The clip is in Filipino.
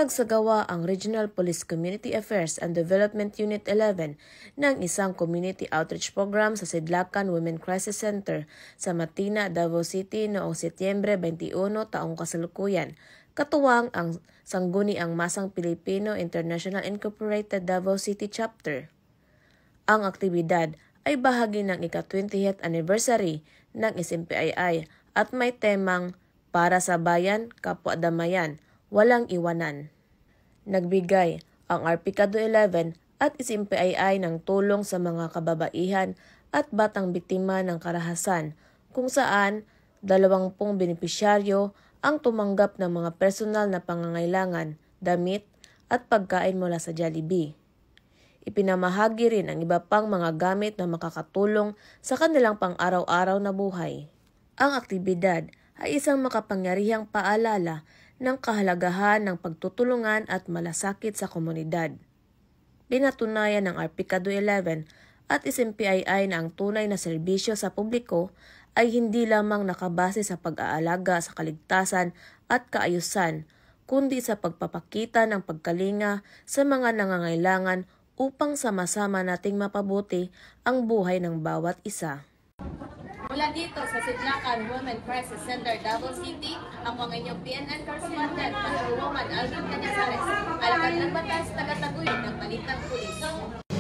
Nagsagawa ang Regional Police Community Affairs and Development Unit 11 ng isang community outreach program sa Sidlakan Women Crisis Center sa Matina, Davao City noong Setyembre 21 taong kasalukuyan. Katuwang ang Sangguniang Masang Pilipino International Incorporated Davao City Chapter. Ang aktibidad ay bahagi ng ika-20th anniversary ng SMPII at may temang Para sa Bayan, Kapwa-Damayan, Walang Iwanan. Nagbigay ang Arpicado 11 at SMPII ng tulong sa mga kababaihan at batang biktima ng karahasan kung saan 20 benepisyaryo ang tumanggap ng mga personal na pangangailangan, damit at pagkain mula sa Jollibee. Ipinamahagi rin ang iba pang mga gamit na makakatulong sa kanilang pang-araw-araw na buhay. Ang aktibidad ay isang makapangyarihang paalala ng kahalagahan ng pagtutulungan at malasakit sa komunidad. Pinatunayan ng Arpicado 11 at SMPII na ang tunay na serbisyo sa publiko ay hindi lamang nakabase sa pag-aalaga sa kaligtasan at kaayusan, kundi sa pagpapakita ng pagkalinga sa mga nangangailangan upang sama-sama nating mapabuti ang buhay ng bawat isa. Mula dito sa Sidlakan Women Crisis Center, Davao City, ang mga inyong PNN correspondent, Woman Alvin Cañazares, alagad ng batas, taga-taguyod ng Balitang Pulis.